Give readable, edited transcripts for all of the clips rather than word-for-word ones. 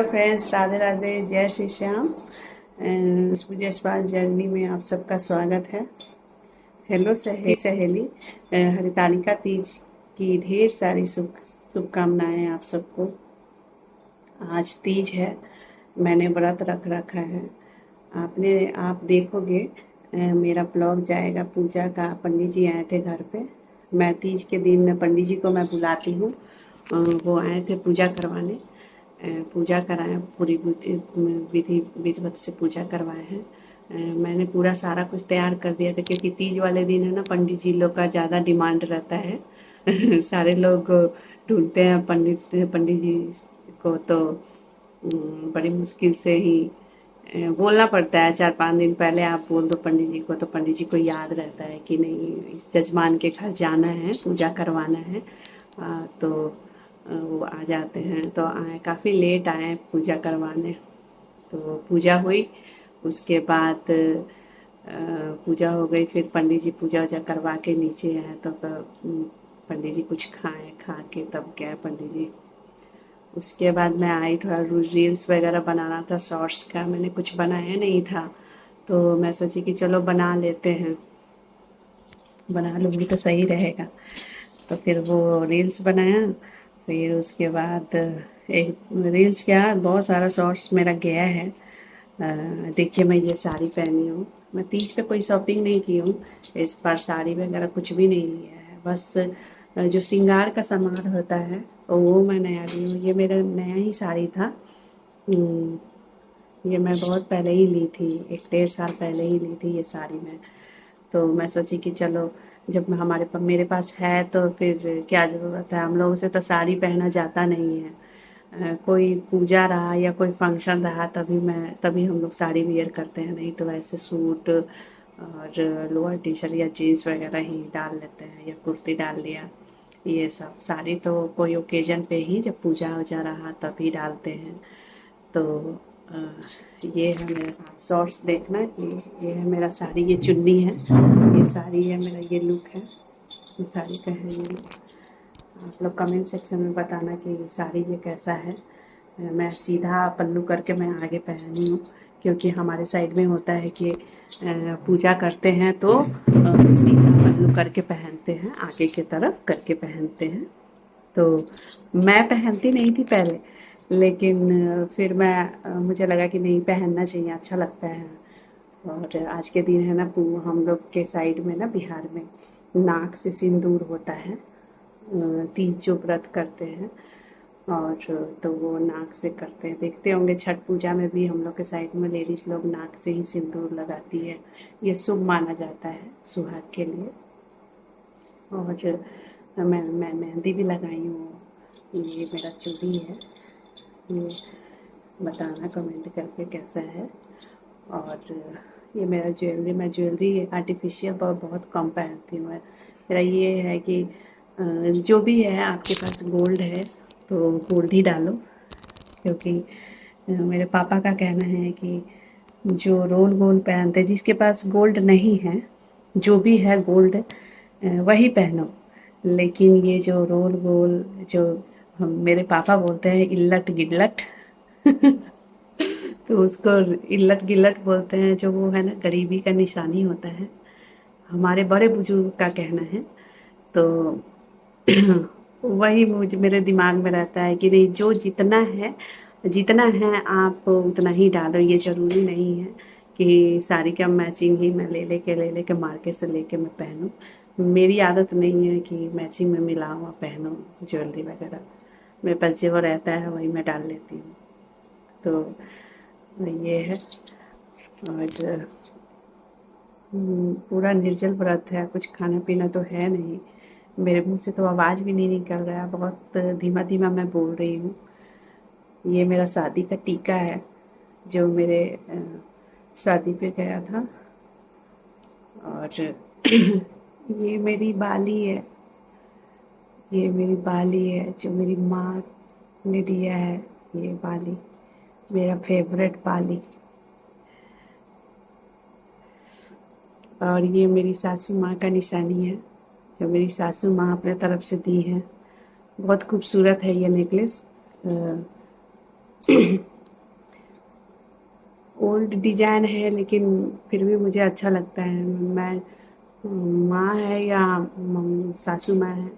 Hello friends, Radhe Radhe, जय श्री श्याम। पूजा स्पास journey में आप सबका स्वागत है। हेलो सहेली, हरितालिका तीज की ढेर सारी शुभकामनाएं आप सबको। आज तीज है, मैंने व्रत रख रखा है। आप देखोगे, मेरा ब्लॉग जाएगा पूजा का। पंडित जी आए थे घर पे। मैं तीज के दिन पंडित जी को मैं बुलाती हूँ। वो आए थे पूजा करवाने। पूजा कराएं, पूरी विधि विधिवत से पूजा करवाए हैं। मैंने पूरा सारा कुछ तैयार कर दिया था, क्योंकि तीज वाले दिन है ना, पंडित जी लोग का ज़्यादा डिमांड रहता है। सारे लोग ढूंढते हैं पंडित जी को। तो बड़ी मुश्किल से ही बोलना पड़ता है। 4-5 दिन पहले आप बोल दो पंडित जी को, तो पंडित जी को याद रहता है कि नहीं, इस जजमान के घर जाना है, पूजा करवाना है। तो वो आ जाते हैं। तो आए, काफ़ी लेट आए पूजा करवाने। तो पूजा हुई, उसके बाद पूजा हो गई। फिर पंडित जी पूजा वूजा करवा के नीचे आए। तो पंडित जी कुछ खाए, खा के तब गए पंडित जी। उसके बाद मैं आई, थोड़ा रील्स वगैरह बनाना था, शॉर्ट्स का। मैंने कुछ बनाया नहीं था, तो मैं सोची कि चलो बना लेते हैं, बना लूँगी तो सही रहेगा। तो फिर वो रील्स बनाया। फिर उसके बाद एक रील्स क्या, बहुत सारा शॉर्ट्स मेरा गया है। देखिए, मैं ये साड़ी पहनी हूँ। मैं तीज पे कोई शॉपिंग नहीं की हूँ इस बार, साड़ी वगैरह कुछ भी नहीं लिया है। बस जो श्रृंगार का सामान होता है वो मैं नया ली हूँ। ये मेरा नया ही साड़ी था। ये मैं बहुत पहले ही ली थी, 1-1.5 साल पहले ही ली थी ये साड़ी मैं। तो मैं सोची कि चलो, जब मेरे पास है तो फिर क्या ज़रूरत है। हम लोगों से तो साड़ी पहना जाता नहीं है। कोई पूजा रहा या कोई फंक्शन रहा तभी हम लोग साड़ी वियर करते हैं, नहीं तो वैसे सूट और लोअर टी शर्ट या जीन्स वगैरह ही डाल लेते हैं, या कुर्ती डाल लिया। ये सब साड़ी तो कोई ओकेजन पे ही, जब पूजा वूजा रहा तभी डालते हैं। तो अ, ये है मेरा शॉर्ट्स देखना। ये है मेरा साड़ी, ये चुन्नी है, ये साड़ी है, मेरा ये लुक है। ये साड़ी का है ये लुक। आप लोग कमेंट सेक्शन में बताना कि ये साड़ी ये कैसा है। मैं सीधा पल्लू करके मैं आगे पहनी हूँ, क्योंकि हमारे साइड में होता है कि पूजा करते हैं तो सीधा पल्लू करके पहनते हैं, आगे की तरफ करके पहनते हैं। तो मैं पहनती नहीं थी पहले, लेकिन फिर मुझे लगा कि नहीं, पहनना चाहिए, अच्छा लगता है। और आज के दिन है ना, हम लोग के साइड में ना, बिहार में नाक से सिंदूर होता है। तीज जो व्रत करते हैं, और तो वो नाक से करते हैं। देखते होंगे छठ पूजा में भी हम लोग के साइड में लेडीज लोग नाक से ही सिंदूर लगाती है। ये शुभ माना जाता है सुहाग के लिए। और मैं मेहंदी भी लगाई हूँ। ये मेरा चूड़ी है, ये बताना कमेंट करके कैसा है। और ये मेरा ज्वेलरी, मैं ज्वेलरी आर्टिफिशियल बहुत कम पहनती हूँ। मेरा ये है कि जो भी है, आपके पास गोल्ड है तो गोल्ड ही डालो। क्योंकि मेरे पापा का कहना है कि जो रोल गोल्ड पहनते, जिसके पास गोल्ड नहीं है, जो भी है गोल्ड वही पहनो। लेकिन ये जो रोल गोल्ड, जो मेरे पापा बोलते हैं इल्लट गिल्लट, तो उसको इल्लट गिल्लट बोलते हैं। जो वो है ना, गरीबी का निशानी होता है, हमारे बड़े बुजुर्ग का कहना है। तो वही मेरे दिमाग में रहता है कि नहीं, जो जितना है आप उतना ही डालो। ये ज़रूरी नहीं है कि साड़ी का मैचिंग ही मैं ले लेके मार्केट से लेके मैं पहनूं। मेरी आदत नहीं है कि मैचिंग में मिला हुआ पहनूं ज्वेलरी वगैरह। मेरे पास जो रहता है वही मैं डाल लेती हूँ। तो ये है। और पूरा निर्जल व्रत है, कुछ खाना पीना तो है नहीं। मेरे मुंह से तो आवाज़ भी नहीं निकल रहा, बहुत धीमा धीमा मैं बोल रही हूँ। ये मेरा शादी का टीका है, जो मेरे शादी पे गया था। और ये मेरी बाली है, ये मेरी बाली है जो मेरी माँ ने दिया है। ये बाली मेरा फेवरेट बाली। और ये मेरी सासू माँ का निशानी है, जो मेरी सासू माँ अपने तरफ से दी है। बहुत खूबसूरत है ये नेकलेस। ओल्ड डिजाइन है लेकिन फिर भी मुझे अच्छा लगता है। मैं माँ है या सासू माँ है,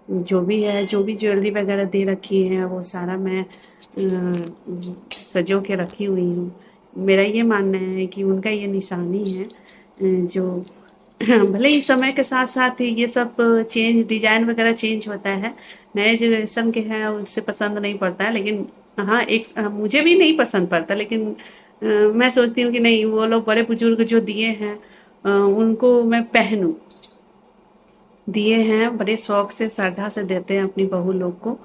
जो भी है, जो भी ज्वेलरी वगैरह दे रखी है वो सारा मैं सजो के रखी हुई हूँ। मेरा ये मानना है कि उनका ये निशानी है, जो भले ही समय के साथ साथ ये सब चेंज, डिजाइन वगैरह चेंज होता है, नए जनरेशन के हैं उससे पसंद नहीं पड़ता है, लेकिन हाँ एक मुझे भी नहीं पसंद पड़ता, लेकिन मैं सोचती हूँ कि नहीं, वो लोग बड़े बुजुर्ग जो दिए हैं उनको मैं पहनूं, दिए हैं बड़े शौक से श्रद्धा से देते हैं अपनी बहू लोग को,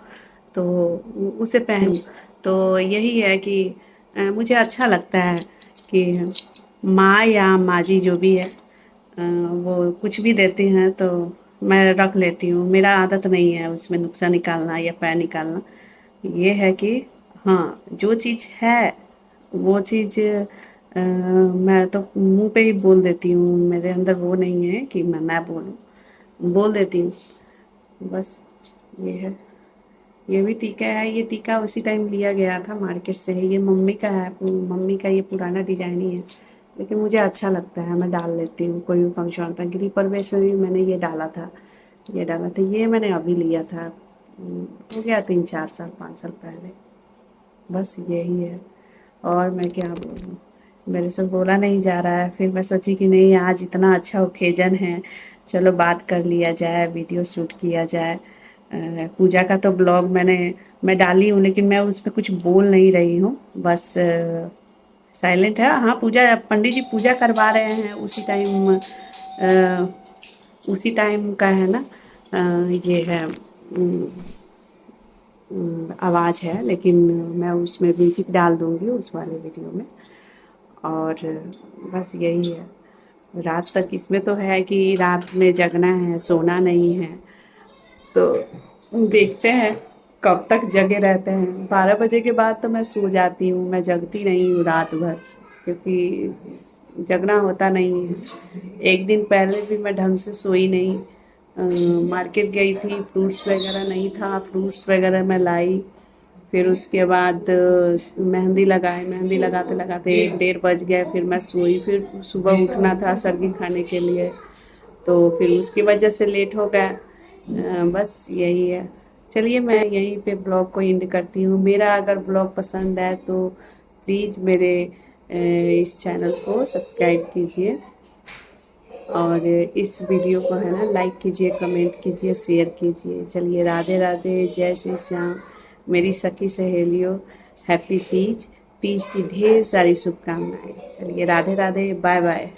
तो उसे पहनूं। तो यही है कि मुझे अच्छा लगता है कि माँ या माँ जी जो भी है वो कुछ भी देती हैं तो मैं रख लेती हूँ। मेरा आदत नहीं है उसमें नुक्सा निकालना या पैर निकालना। ये है कि हाँ, जो चीज़ है वो चीज़ मैं तो मुंह पे ही बोल देती हूँ। मेरे अंदर वो नहीं है कि मैं बोलूँ, बोल देती हूँ बस। ये है। ये भी टीका है, ये टीका उसी टाइम लिया गया था मार्केट से है। ये मम्मी का है, मम्मी का ये पुराना डिजाइन ही है, लेकिन मुझे अच्छा लगता है, मैं डाल लेती हूँ कोई भी फंक्शन होता है। गृह प्रवेश में भी मैंने ये डाला था, ये डाला था। ये मैंने अभी लिया था, हो गया 3-4 साल 5 साल पहले। बस यही है, और मैं क्या बोलूँ, मेरे से बोला नहीं जा रहा है। फिर मैं सोची कि नहीं, आज इतना अच्छा ओकेजन है, चलो बात कर लिया जाए, वीडियो शूट किया जाए। पूजा का तो ब्लॉग मैं डाली हूँ, लेकिन मैं उस पर कुछ बोल नहीं रही हूँ, बस साइलेंट है। हाँ, पूजा पंडित जी पूजा करवा रहे हैं उसी टाइम का है ना। ये है आवाज़ है, लेकिन मैं उसमें म्यूजिक डाल दूँगी उस वाले वीडियो में। और बस यही है, रात तक इसमें तो है कि रात में जगना है, सोना नहीं है। तो देखते हैं कब तक जगे रहते हैं। 12 बजे के बाद तो मैं सो जाती हूँ, मैं जगती नहीं हूँ रात भर, क्योंकि जगना होता नहीं है। एक दिन पहले भी मैं ढंग से सोई नहीं, मार्केट गई थी, फ्रूट्स वगैरह नहीं था, फ्रूट्स वगैरह मैं लाई। फिर उसके बाद मेहंदी लगाई, मेहंदी लगाते लगाते 1-1:30 बज गए। फिर मैं सोई, फिर सुबह उठना था सर्दी खाने के लिए, तो फिर उसकी वजह से लेट हो गया। बस यही है। चलिए, मैं यहीं पे ब्लॉग को एंड करती हूँ। मेरा अगर ब्लॉग पसंद आए तो प्लीज़ मेरे इस चैनल को सब्सक्राइब कीजिए, और इस वीडियो को है ना लाइक कीजिए, कमेंट कीजिए, शेयर कीजिए। चलिए, राधे राधे, जय श्री श्याम। मेरी सखी सहेलियों, हैप्पी तीज, तीज की ढेर सारी शुभकामनाएं। चलिए, राधे राधे, बाय बाय।